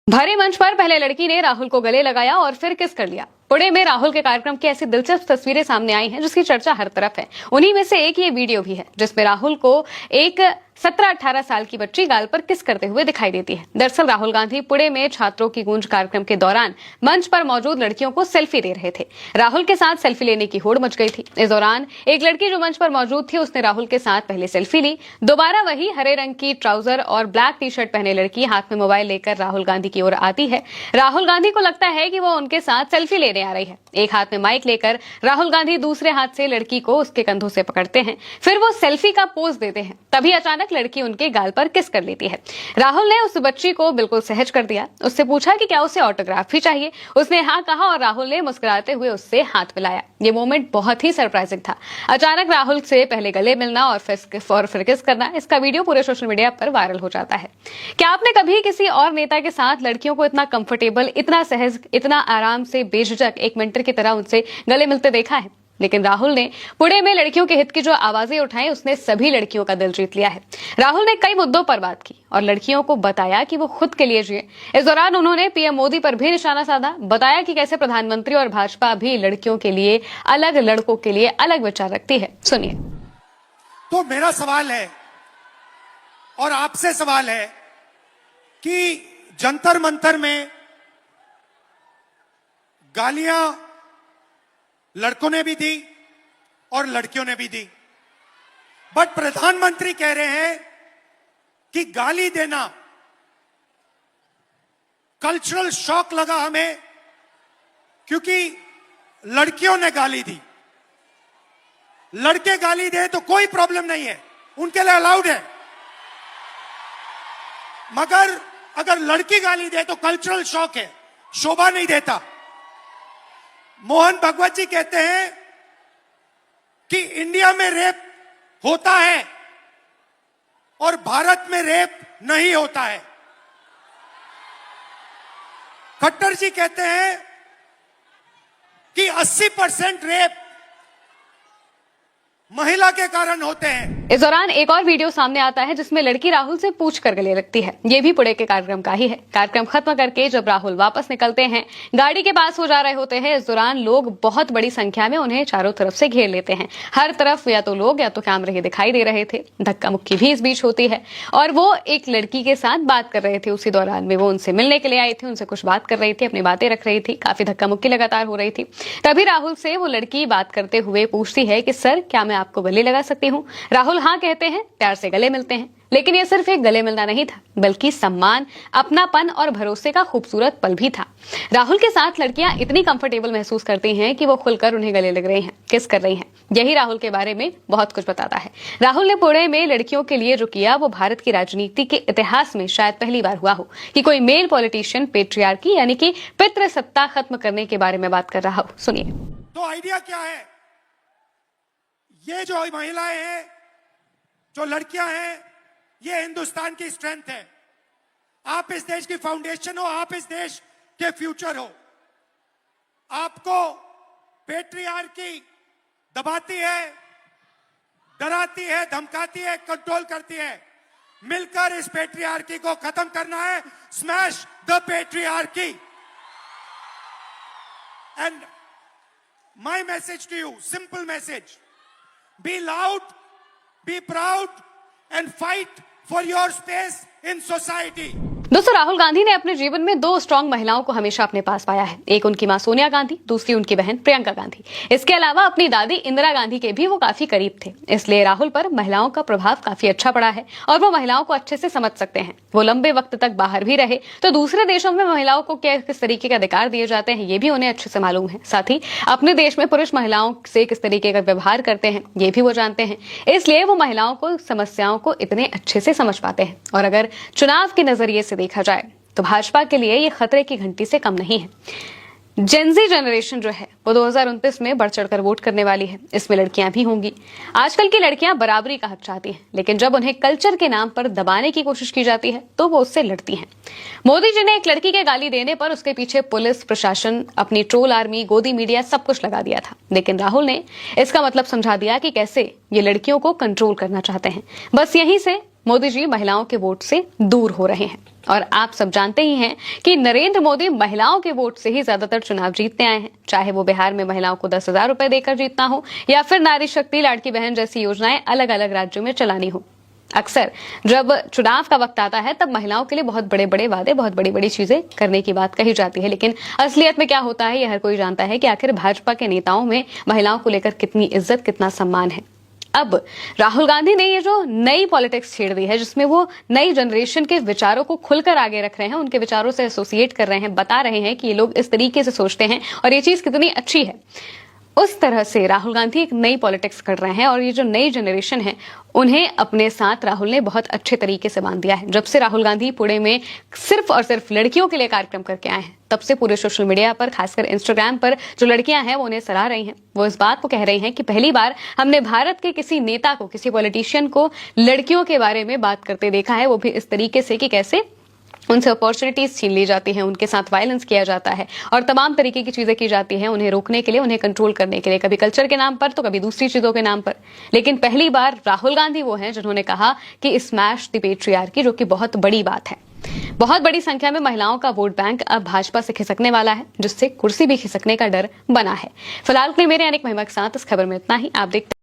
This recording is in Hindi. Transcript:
भरे मंच पर पहले लड़की ने राहुल को गले लगाया और फिर किस कर लिया। पुणे में राहुल के कार्यक्रम की ऐसी दिलचस्प तस्वीरें सामने आई हैं जिसकी चर्चा हर तरफ है। उन्हीं में से एक ये वीडियो भी है जिसमें राहुल को एक 17-18 साल की बच्ची गाल पर किस करते हुए दिखाई देती है। दरअसल राहुल गांधी पुणे में छात्रों की गूंज कार्यक्रम के दौरान मंच पर मौजूद लड़कियों को सेल्फी दे रहे थे। राहुल के साथ सेल्फी लेने की होड़ मच गई थी। इस दौरान एक लड़की जो मंच पर मौजूद थी उसने राहुल के साथ पहले सेल्फी ली। दोबारा वही हरे रंग की ट्राउजर और ब्लैक टी शर्ट पहने लड़की हाथ में मोबाइल लेकर राहुल गांधी की ओर आती है। राहुल गांधी को लगता है कि वो उनके साथ सेल्फी लेने आ रही है। एक हाथ में माइक लेकर राहुल गांधी दूसरे हाथ से लड़की को उसके कंधों से पकड़ते हैं, फिर वो सेल्फी का पोज देते हैं। तभी अचानक लड़की उनके गाल पर किस कर लेती है। राहुल ने उस बच्ची को बिल्कुल सहज कर दिया। उससे पूछा कि क्या उसे ऑटोग्राफ भी चाहिए। उसने हाँ कहा और राहुल ने मुस्कुराते हुए उससे हाथ मिलाया। ये मोमेंट बहुत ही सरप्राइजिंग था। अचानक राहुल से पहले गले मिलना और फिर किस करना, इसका वीडियो पूरे सोशल मीडिया पर वायरल हो जाता है। क्या आपने कभी किसी और नेता के साथ लड़कियों को इतना कंफर्टेबल, इतना सहज, इतना आराम से बेझिझक एक मेंटर की तरह उनसे गले मिलते देखा है? लेकिन राहुल ने पुणे में लड़कियों के हित की जो आवाजें उठाई उसने सभी लड़कियों का दिल जीत लिया है। राहुल ने कई मुद्दों पर बात की और लड़कियों को बताया कि वो खुद के लिए जिए। इस दौरान उन्होंने पीएम मोदी पर भी निशाना साधा, बताया कि कैसे प्रधानमंत्री और भाजपा भी लड़कियों के लिए अलग, लड़कों के लिए अलग विचार रखती है। सुनिए। तो मेरा सवाल है और आपसे सवाल है कि जंतर मंतर में गालियां लड़कों ने भी दी और लड़कियों ने भी दी, बट प्रधानमंत्री कह रहे हैं कि गाली देना कल्चरल शॉक लगा हमें क्योंकि लड़कियों ने गाली दी। लड़के गाली दे तो कोई प्रॉब्लम नहीं है, उनके लिए अलाउड है, मगर अगर लड़की गाली दे तो कल्चरल शॉक है, शोभा नहीं देता। मोहन भगवत जी कहते हैं कि इंडिया में रेप होता है और भारत में रेप नहीं होता है। खट्टर जी कहते हैं कि 80% रेप महिला के कारण होते हैं। इस दौरान एक और वीडियो सामने आता है जिसमें लड़की राहुल से पूछ कर गले लगती है। ये भी पुणे के कार्यक्रम का ही है। कार्यक्रम खत्म करके जब राहुल वापस निकलते हैं, गाड़ी के पास हो जा रहे होते हैं, इस दौरान लोग बहुत बड़ी संख्या में उन्हें चारों तरफ से घेर लेते हैं। हर तरफ या तो लोग या तो कैमरे ही दिखाई दे रहे थे। धक्का मुक्की भी इस बीच होती है और वो एक लड़की के साथ बात कर रहे थे। उसी दौरान में वो उनसे मिलने के लिए आई थी, उनसे कुछ बात कर रही थी, अपनी बातें रख रही थी। काफी धक्का मुक्की लगातार हो रही थी। तभी राहुल से वो लड़की बात करते हुए पूछती है कि सर, क्या मैं आपको गले लगा सकती हूँ? राहुल हाँ कहते हैं, प्यार से गले मिलते हैं। लेकिन ये सिर्फ एक गले मिलना नहीं था, बल्कि सम्मान, अपनापन और भरोसे का खूबसूरत पल भी था। राहुल के साथ लड़कियां इतनी कंफर्टेबल महसूस करती हैं कि वो खुलकर उन्हें गले लग रही हैं, किस कर रही हैं। यही राहुल के बारे में बहुत कुछ बताता है। राहुल ने पुणे में लड़कियों के लिए जो किया वो भारत की राजनीति के इतिहास में शायद पहली बार हुआ हो कि कोई मेल पॉलिटिशियन पेट्रियार्की यानी कि पितृसत्ता खत्म करने के बारे में बात कर रहा हो। सुनिए। तो आइडिया क्या है? ये जो महिलाएं हैं, जो लड़कियां हैं, ये हिंदुस्तान की स्ट्रेंथ है। आप इस देश की फाउंडेशन हो, आप इस देश के फ्यूचर हो। आपको पेट्रियार्की दबाती है, डराती है, धमकाती है, कंट्रोल करती है। मिलकर इस पेट्रियार्की को खत्म करना है। Smash the patriarchy. And my message to you, simple message: be loud, be proud and fight for your space in society. दोस्तों, राहुल गांधी ने अपने जीवन में दो स्ट्रांग महिलाओं को हमेशा अपने पास पाया है। एक उनकी मां सोनिया गांधी, दूसरी उनकी बहन प्रियंका गांधी। इसके अलावा अपनी दादी इंदिरा गांधी के भी वो काफी करीब थे। इसलिए राहुल पर महिलाओं का प्रभाव काफी अच्छा पड़ा है और वो महिलाओं को अच्छे से समझ सकते हैं। वो लंबे वक्त तक बाहर भी रहे तो दूसरे देशों में महिलाओं को किस तरीके के अधिकार दिए जाते हैं ये भी उन्हें अच्छे से मालूम है। साथ ही अपने देश में पुरुष महिलाओं से किस तरीके का व्यवहार करते हैं ये भी वो जानते हैं। इसलिए वो महिलाओं को, समस्याओं को इतने अच्छे से समझ पाते हैं। और अगर चुनाव के नजरिए से देखा जाए तो भाजपा के लिए ये खतरे की घंटी से कम नहीं है। जेनजी जनरेशन जो है वो 2029 में बढ़ चढ़कर वोट करने वाली है। इसमें लड़कियां भी होंगी। आजकल की लड़कियां बराबरी का हक चाहती हैं, लेकिन जब उन्हें कल्चर के नाम पर दबाने की कोशिश की जाती है तो वो उससे लड़ती हैं। मोदी जी ने एक लड़की के गाली देने पर उसके पीछे पुलिस, प्रशासन, अपनी ट्रोल आर्मी, गोदी मीडिया सब कुछ लगा दिया था। लेकिन राहुल ने इसका मतलब समझा दिया कि कैसे ये लड़कियों को कंट्रोल करना चाहते हैं। बस यहीं से मोदी जी महिलाओं के वोट से दूर हो रहे हैं। और आप सब जानते ही हैं कि नरेंद्र मोदी महिलाओं के वोट से ही ज्यादातर चुनाव जीतते आए हैं, चाहे वो बिहार में महिलाओं को 10,000 रुपए देकर जीतना हो या फिर नारी शक्ति, लाड़की बहन जैसी योजनाएं अलग अलग राज्यों में चलानी हो। अक्सर जब चुनाव का वक्त आता है तब महिलाओं के लिए बहुत बड़े बड़े वादे, बहुत बड़ी बड़ी चीजें करने की बात कही जाती है, लेकिन असलियत में क्या होता है यह हर कोई जानता है कि आखिर भाजपा के नेताओं में महिलाओं को लेकर कितनी इज्जत, कितना सम्मान है। अब राहुल गांधी ने ये जो नई पॉलिटिक्स छेड़ दी है, जिसमें वो नई जनरेशन के विचारों को खुलकर आगे रख रहे हैं, उनके विचारों से एसोसिएट कर रहे हैं, बता रहे हैं कि ये लोग इस तरीके से सोचते हैं और ये चीज कितनी अच्छी है, उस तरह से राहुल गांधी एक नई पॉलिटिक्स कर रहे हैं। और ये जो नई जनरेशन है उन्हें अपने साथ राहुल ने बहुत अच्छे तरीके से बांध दिया है। जब से राहुल गांधी पुणे में सिर्फ और सिर्फ लड़कियों के लिए कार्यक्रम करके आए हैं, तब से पूरे सोशल मीडिया पर, खासकर इंस्टाग्राम पर जो लड़कियां हैं वो उन्हें सराह रही हैं। वो इस बात को कह रही हैं कि पहली बार हमने भारत के किसी नेता को, किसी पॉलिटिशियन को लड़कियों के बारे में बात करते देखा है, वो भी इस तरीके से कि कैसे उनसे अपॉर्चुनिटीज छीन ली जाती हैं, उनके साथ वायलेंस किया जाता है और तमाम तरीके की चीजें की जाती हैं उन्हें रोकने के लिए, उन्हें कंट्रोल करने के लिए, कभी कल्चर के नाम पर तो कभी दूसरी चीजों के नाम पर। लेकिन पहली बार राहुल गांधी वो हैं जिन्होंने कहा कि स्मैश द पेट्रियार्की, जो कि बहुत बड़ी बात है। बहुत बड़ी संख्या में महिलाओं का वोट बैंक अब भाजपा से खिसकने वाला है, जिससे कुर्सी भी खिसकने का डर बना है। फिलहाल के लिए मेरे अनेक महिमा के साथ इस खबर में इतना ही। आप देखते